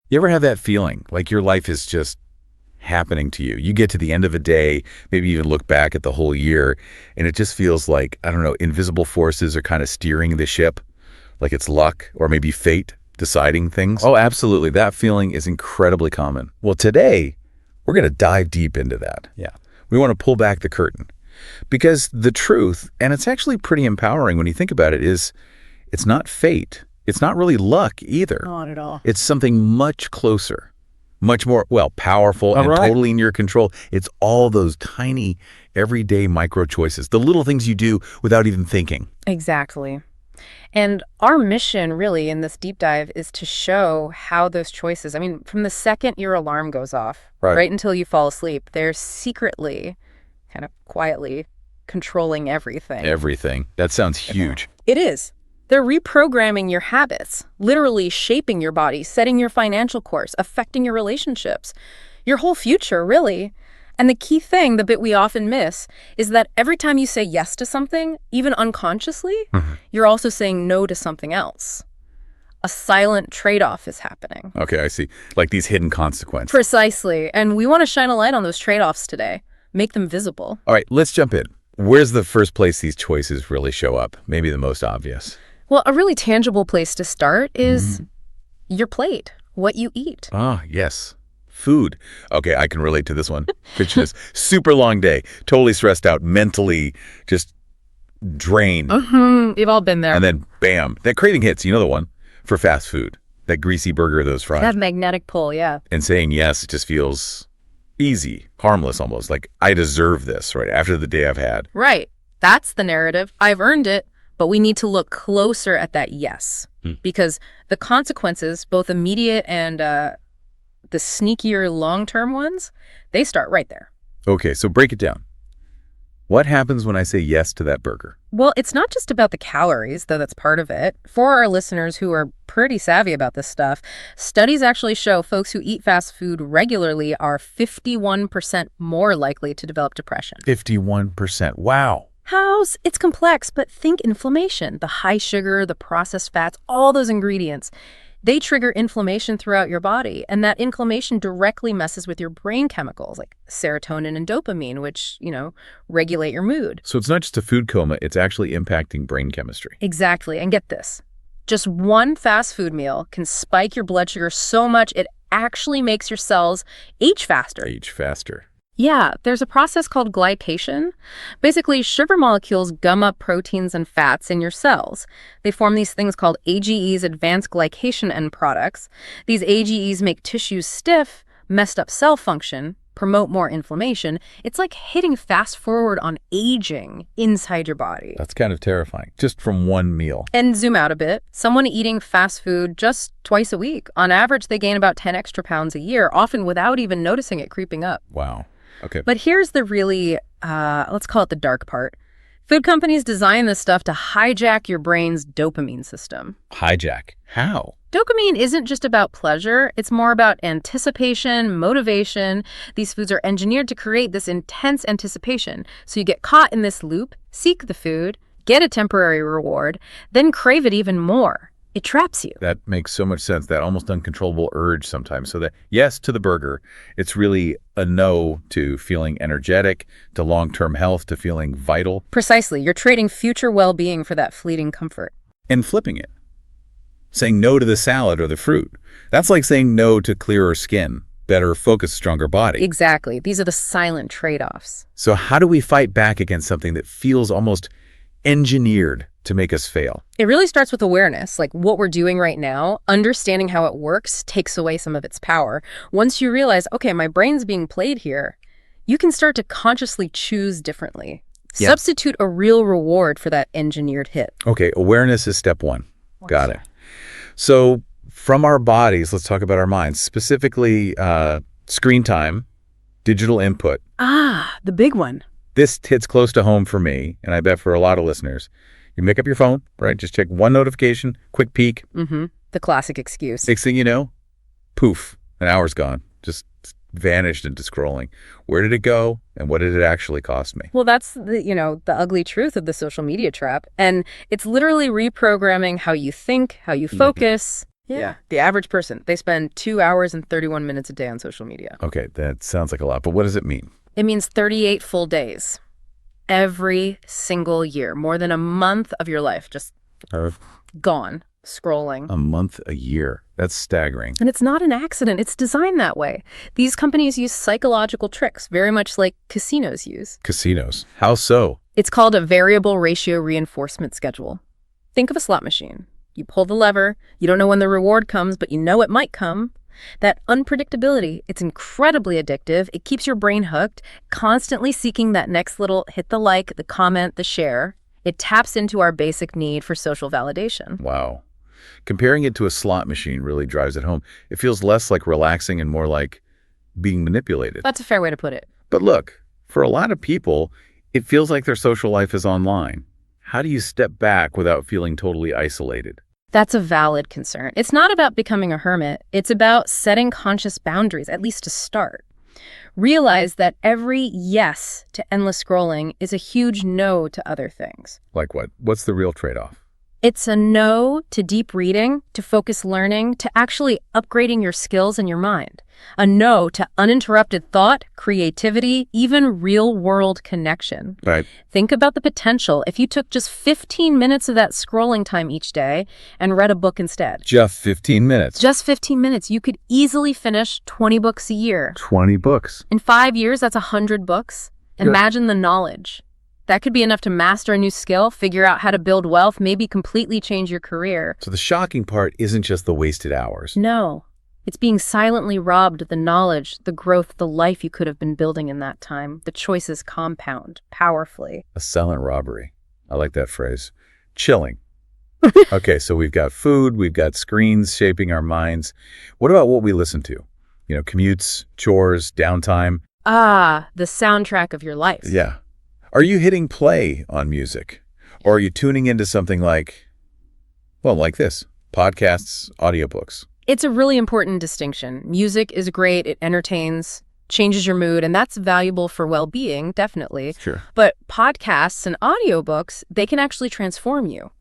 You ever have that feeling like your life is just happening to you? You get to the end of a day, maybe even look back at the whole year, and it just feels like, I don't know, invisible forces are kind of steering the ship, like it's luck or maybe fate deciding things. Oh, absolutely. That feeling is incredibly common. Well, today, we're going to dive deep into that. Yeah. We want to pull back the curtain because the truth, and it's actually pretty empowering when you think about it, is it's not fate. It's not really luck either. Not at all. It's something much closer, much more, well, powerful and totally in your control. It's all those tiny, everyday micro choices, the little things you do without even thinking. Exactly. And our mission really in this deep dive is to show how those choices, I mean, from the second your alarm goes off, right until you fall asleep, they're secretly, kind of quietly controlling everything. Everything. That sounds huge. It is. They're reprogramming your habits, literally shaping your body, setting your financial course, affecting your relationships, your whole future, really. And the key thing, the bit we often miss, is that every time you say yes to something, even unconsciously, you're also saying no to something else. A silent trade-off is happening. Okay, I see. Like these hidden consequences. Precisely. And we want to shine a light on those trade-offs today, make them visible. All right, let's jump in. Where's the first place these choices really show up? Maybe the most obvious. Well, a really tangible place to start is your plate, what you eat. Ah, yes. Food. Okay, I can relate to this one. Picture this. Super long day, totally stressed out, mentally just drained. We've all been there. And then, bam, that craving hits. You know the one for fast food, that greasy burger, those fries. That magnetic pull, yeah. And saying yes, it just feels easy, harmless almost, like I deserve this, right, after the day I've had. Right. That's the narrative. I've earned it. But we need to look closer at that yes, because the consequences, both immediate and the sneakier long-term ones, they start right there. Okay, so break it down. What happens when I say yes to that burger? Well, it's not just about the calories, though that's part of it. For our listeners who are pretty savvy about this stuff, studies actually show folks who eat fast food regularly are 51% more likely to develop depression. 51%. Wow. It's complex, but think inflammation. The high sugar, the processed fats, all those ingredients, they trigger inflammation throughout your body. And that inflammation directly messes with your brain chemicals like serotonin and dopamine, which, regulate your mood. So it's not just a food coma, it's actually impacting brain chemistry. Exactly. And get this. Just one fast food meal can spike your blood sugar so much it actually makes your cells age faster. Age faster. Yeah, there's a process called glycation. Basically, sugar molecules gum up proteins and fats in your cells. They form these things called AGEs, advanced glycation end products. These AGEs make tissues stiff, messed up cell function, promote more inflammation. It's like hitting fast forward on aging inside your body. That's kind of terrifying, just from one meal. And zoom out a bit. Someone eating fast food just twice a week, on average, they gain about 10 extra pounds a year, often without even noticing it creeping up. Wow. Okay. But here's the really, let's call it the dark part. Food companies design this stuff to hijack your brain's dopamine system. Hijack? How? Dopamine isn't just about pleasure. It's more about anticipation, motivation. These foods are engineered to create this intense anticipation. So you get caught in this loop, seek the food, get a temporary reward, then crave it even more. It traps you. That makes so much sense, that almost uncontrollable urge sometimes. So that yes to the burger, it's really a no to feeling energetic, to long-term health, to feeling vital. Precisely. You're trading future well-being for that fleeting comfort. And flipping it. Saying no to the salad or the fruit. That's like saying no to clearer skin, better focus, stronger body. Exactly. These are the silent trade-offs. So how do we fight back against something that feels almost engineered to make us fail? It really starts with awareness, like what we're doing right now. Understanding how it works takes away some of its power. Once you realize, okay, my brain's being played here, you can start to consciously choose differently. Yeah. Substitute a real reward for that engineered hit. Okay, awareness is step one. Got it. So from our bodies, let's talk about our minds, specifically screen time, digital input. The big one. This hits close to home for me, and I bet for a lot of listeners. You make up your phone, right? Just check one notification, quick peek. The classic excuse. Next thing you know, poof, an hour's gone. Just vanished into scrolling. Where did it go, and what did it actually cost me? Well, that's the ugly truth of the social media trap. And it's literally reprogramming how you think, how you focus, Yeah. The average person, they spend 2 hours and 31 minutes a day on social media. Okay, that sounds like a lot, but what does it mean? It means 38 full days every single year. More than a month of your life just Uh, gone scrolling. a month a year. That's staggering. And it's not an accident. It's designed that way. These companies use psychological tricks, very much like casinos use. Casinos. How so? It's called a variable ratio reinforcement schedule. Think of a slot machine. You pull the lever, you don't know when the reward comes, but you know it might come. That unpredictability, it's incredibly addictive. It keeps your brain hooked, constantly seeking that next little hit the like, the comment, the share. It taps into our basic need for social validation. Wow. Comparing it to a slot machine really drives it home. It feels less like relaxing and more like being manipulated. That's a fair way to put it. But look, for a lot of people, it feels like their social life is online. How do you step back without feeling totally isolated? That's a valid concern. It's not about becoming a hermit. It's about setting conscious boundaries, at least to start. Realize that every yes to endless scrolling is a huge no to other things. Like what? What's the real trade-off? It's a no to deep reading, to focused learning, to actually upgrading your skills and your mind. A no to uninterrupted thought, creativity, even real-world connection. Right. Think about the potential if you took just 15 minutes of that scrolling time each day and read a book instead. Just 15 minutes. Just 15 minutes. You could easily finish 20 books a year. 20 books. In 5 years, that's 100 books. Good. Imagine the knowledge. That could be enough to master a new skill, figure out how to build wealth, maybe completely change your career. So the shocking part isn't just the wasted hours. No, it's being silently robbed of the knowledge, the growth, the life you could have been building in that time. The choices compound powerfully. A silent robbery. I like that phrase. Chilling. Okay, so we've got food, we've got screens shaping our minds. What about what we listen to? Commutes, chores, downtime. Ah, the soundtrack of your life. Yeah. Are you hitting play on music? Or are you tuning into something like this, podcasts, audiobooks? It's a really important distinction. Music is great, it entertains, changes your mood, and that's valuable for well-being, definitely. Sure. But podcasts and audiobooks, they can actually transform you.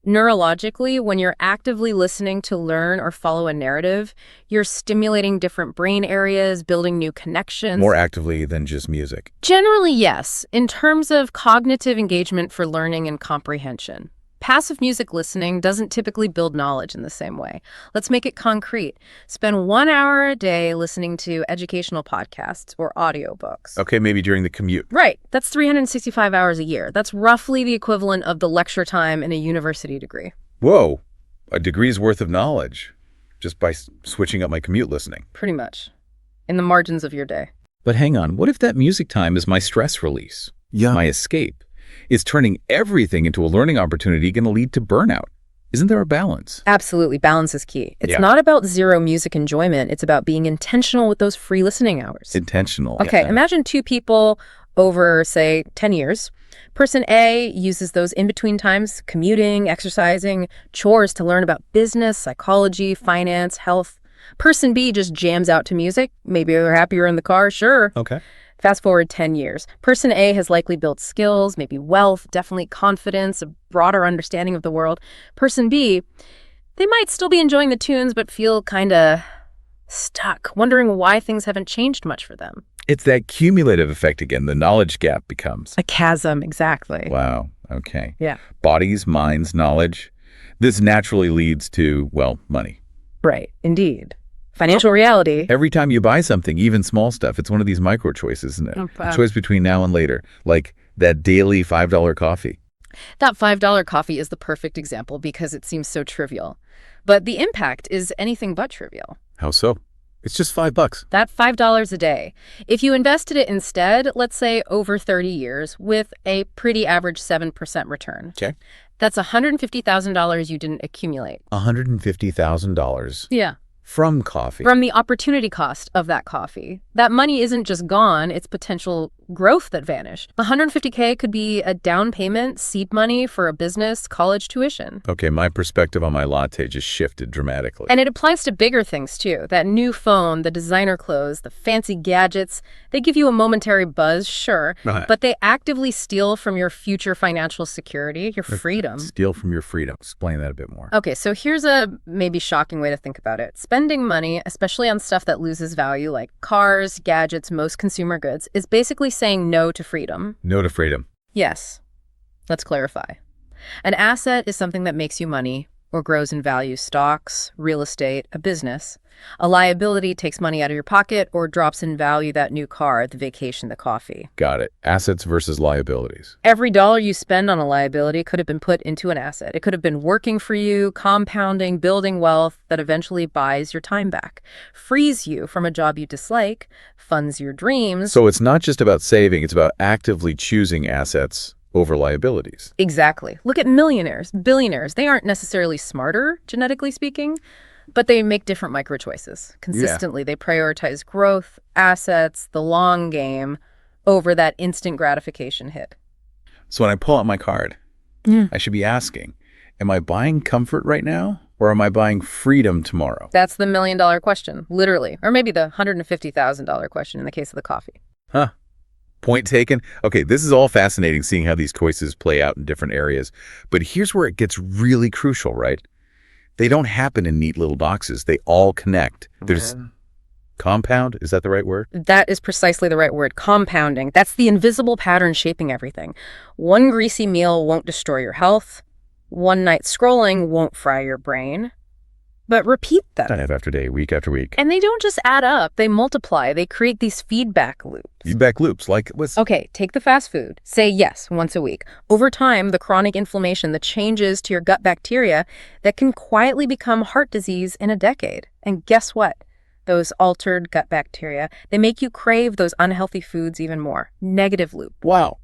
Neurologically, when you're actively listening to learn or follow a narrative, you're stimulating different brain areas, building new connections. More actively than just music. Generally, yes, in terms of cognitive engagement for learning and comprehension. Passive music listening doesn't typically build knowledge in the same way. Let's make it concrete. Spend 1 hour a day listening to educational podcasts or audiobooks. Okay, maybe during the commute. Right. That's 365 hours a year. That's roughly the equivalent of the lecture time in a university degree. Whoa, a degree's worth of knowledge just by switching up my commute listening. Pretty much. In the margins of your day. But hang on, what if that music time is my stress release? Yeah. My escape? Is turning everything into a learning opportunity going to lead to burnout? Isn't there a balance? Absolutely. Balance is key. It's Yeah. not about zero music enjoyment. It's about being intentional with those free listening hours. Intentional. Okay, Yeah. imagine two people over, say, 10 years. Person A uses those in-between times, commuting, exercising, chores to learn about business, psychology, finance, health. Person B just jams out to music. Maybe they're happier in the car, sure. Okay. Fast forward 10 years. Person A has likely built skills, maybe wealth, definitely confidence, a broader understanding of the world. Person B, they might still be enjoying the tunes, but feel kind of stuck, wondering why things haven't changed much for them. It's that cumulative effect again. The knowledge gap becomes. A chasm, exactly. Wow. Okay. Yeah. Bodies, minds, knowledge. This naturally leads to, money. Right, indeed. Financial reality. Every time you buy something, even small stuff, it's one of these micro choices, isn't it? A choice between now and later, like that daily $5 coffee. That $5 coffee is the perfect example because it seems so trivial. But the impact is anything but trivial. How so? It's just $5. That $5 a day. If you invested it instead, let's say over 30 years, with a pretty average 7% return. Okay. That's $150,000 you didn't accumulate. $150,000 Yeah. from coffee. From the opportunity cost of that coffee. That money isn't just gone, it's potential growth that vanished. The 150K could be a down payment, seed money for a business, college tuition. Okay, my perspective on my latte just shifted dramatically. And it applies to bigger things too. That new phone, the designer clothes, the fancy gadgets, they give you a momentary buzz, sure, Right. but they actively steal from your future financial security, your freedom. Steal from your freedom. Explain that a bit more. Okay, so here's a maybe shocking way to think about it. Spending money, especially on stuff that loses value like cars, gadgets, most consumer goods, is basically saying no to freedom. No to freedom. Yes. Let's clarify. An asset is something that makes you money or grows in value: stocks, real estate, a business. A liability takes money out of your pocket or drops in value: that new car, the vacation, the coffee. Got it. Assets versus liabilities. Every dollar you spend on a liability could have been put into an asset. It could have been working for you, compounding, building wealth that eventually buys your time back, frees you from a job you dislike, funds your dreams. So it's not just about saving, it's about actively choosing assets over liabilities. Exactly. Look at millionaires, billionaires. They aren't necessarily smarter, genetically speaking, but they make different micro choices. Consistently, they prioritize growth, assets, the long game over that instant gratification hit. So when I pull out my card, I should be asking, am I buying comfort right now or am I buying freedom tomorrow? That's the $1 million question, literally. Or maybe the $150,000 question in the case of the coffee. Huh. Point taken. Okay, this is all fascinating seeing how these choices play out in different areas. But here's where it gets really crucial, right? They don't happen in neat little boxes. They all connect. There's compound. Is that the right word? That is precisely the right word, compounding. That's the invisible pattern shaping everything. One greasy meal won't destroy your health. One night scrolling won't fry your brain. But repeat them. Day after day, week after week. And they don't just add up, they multiply. They create these feedback loops. Feedback loops, like what's... Okay, take the fast food. Say yes once a week. Over time, the chronic inflammation, the changes to your gut bacteria that can quietly become heart disease in a decade. And guess what? Those altered gut bacteria, they make you crave those unhealthy foods even more. Negative loop. Wow.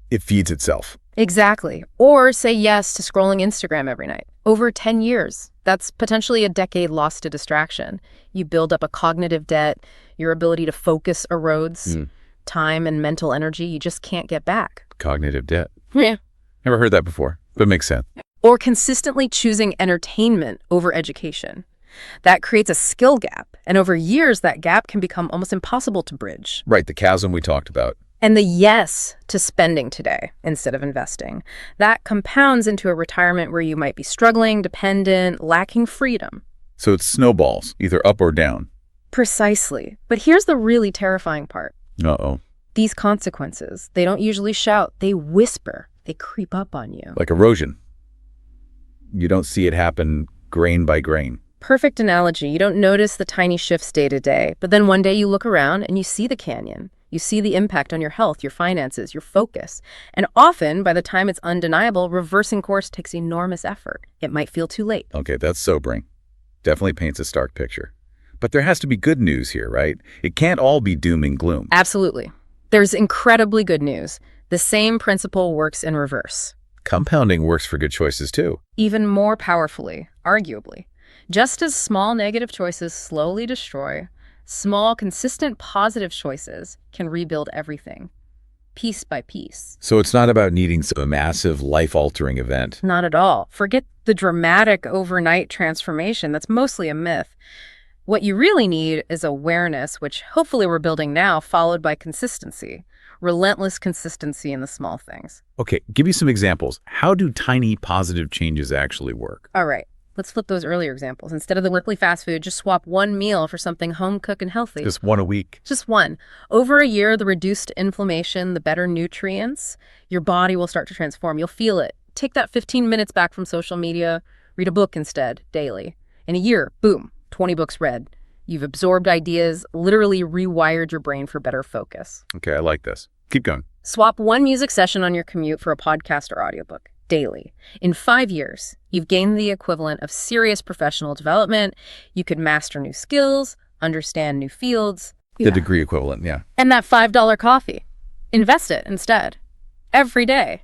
It feeds itself. Exactly. Or say yes to scrolling Instagram every night. Over 10 years. That's potentially a decade lost to distraction. You build up a cognitive debt. Your ability to focus erodes. Time and mental energy you just can't get back. Cognitive debt. Yeah. Never heard that before, but it makes sense. Or consistently choosing entertainment over education. That creates a skill gap. And over years, that gap can become almost impossible to bridge. Right, the chasm we talked about. And the yes to spending today instead of investing. That compounds into a retirement where you might be struggling, dependent, lacking freedom. So it snowballs, either up or down. Precisely. But here's the really terrifying part. Uh-oh. These consequences, they don't usually shout, they whisper, they creep up on you. Like erosion. You don't see it happen grain by grain. Perfect analogy. You don't notice the tiny shifts day to day, but then one day you look around and you see the canyon. You see the impact on your health, your finances, your focus. And often, by the time it's undeniable, reversing course takes enormous effort. It might feel too late. Okay, that's sobering. Definitely paints a stark picture. But there has to be good news here, right? It can't all be doom and gloom. Absolutely. There's incredibly good news. The same principle works in reverse. Compounding works for good choices too. Even more powerfully, arguably. Just as small negative choices slowly destroy, small, consistent positive choices can rebuild everything, piece by piece. So it's not about needing some massive life-altering event. Not at all. Forget the dramatic overnight transformation. That's mostly a myth. What you really need is awareness, which hopefully we're building now, followed by consistency. Relentless consistency in the small things. Okay, give me some examples. How do tiny positive changes actually work? All right. Let's flip those earlier examples. Instead of the weekly fast food, just swap one meal for something home-cooked and healthy. Just one a week. Just one. Over a year, the reduced inflammation, the better nutrients, your body will start to transform. You'll feel it. Take that 15 minutes back from social media. Read a book instead, daily. In a year, boom, 20 books read. You've absorbed ideas, literally rewired your brain for better focus. Okay, I like this. Keep going. Swap one music session on your commute for a podcast or audiobook. Daily. In 5 years, you've gained the equivalent of serious professional development. You could master new skills, understand new fields. The degree equivalent, yeah. And that $5 coffee. Invest it instead. Every day.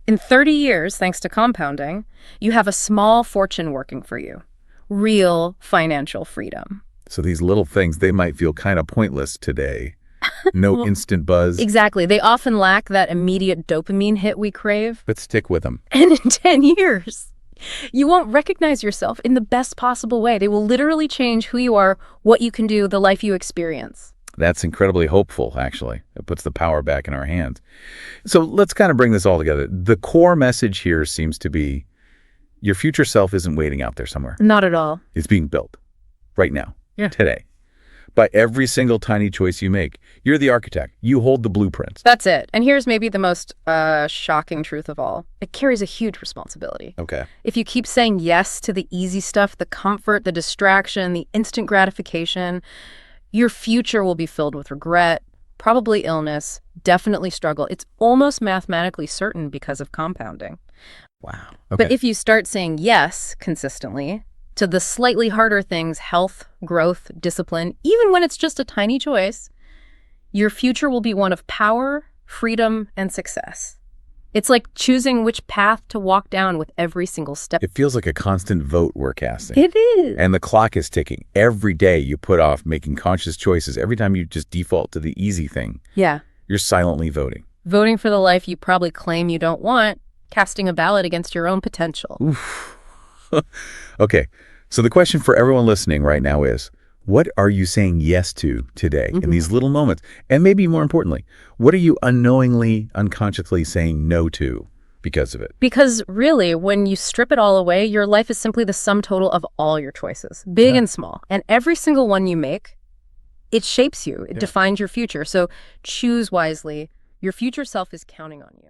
In 30 years, thanks to compounding, you have a small fortune working for you. Real financial freedom. So these little things, they might feel kind of pointless today. No Well, instant buzz, exactly. They often lack that immediate dopamine hit we crave. but stick with them. And in 10 years, you won't recognize yourself in the best possible way. They will literally change who you are, what you can do, the life you experience. That's incredibly hopeful, actually. It puts the power back in our hands. So let's kind of bring this all together. The core message here seems to be your future self isn't waiting out there somewhere. Not at all. It's being built right now, Yeah. today, by every single tiny choice you make. You're the architect. You hold the blueprints. That's it. And here's maybe the most shocking truth of all. It carries a huge responsibility. Okay. If you keep saying yes to the easy stuff, the comfort, the distraction, the instant gratification, your future will be filled with regret, probably illness, definitely struggle. It's almost mathematically certain because of compounding. Wow. Okay. But if you start saying yes consistently to the slightly harder things, health, growth, discipline, even when it's just a tiny choice, your future will be one of power, freedom, and success. It's like choosing which path to walk down with every single step. It feels like a constant vote we're casting. It is. And the clock is ticking. Every day you put off making conscious choices. Every time you just default to the easy thing, Yeah. you're silently voting. Voting for the life you probably claim you don't want, casting a ballot against your own potential. Oof. Okay. So the question for everyone listening right now is, what are you saying yes to today in these little moments? And maybe more importantly, what are you unknowingly, unconsciously saying no to because of it? Because really, when you strip it all away, your life is simply the sum total of all your choices, big and small. And every single one you make, it shapes you. It defines your future. So choose wisely. Your future self is counting on you.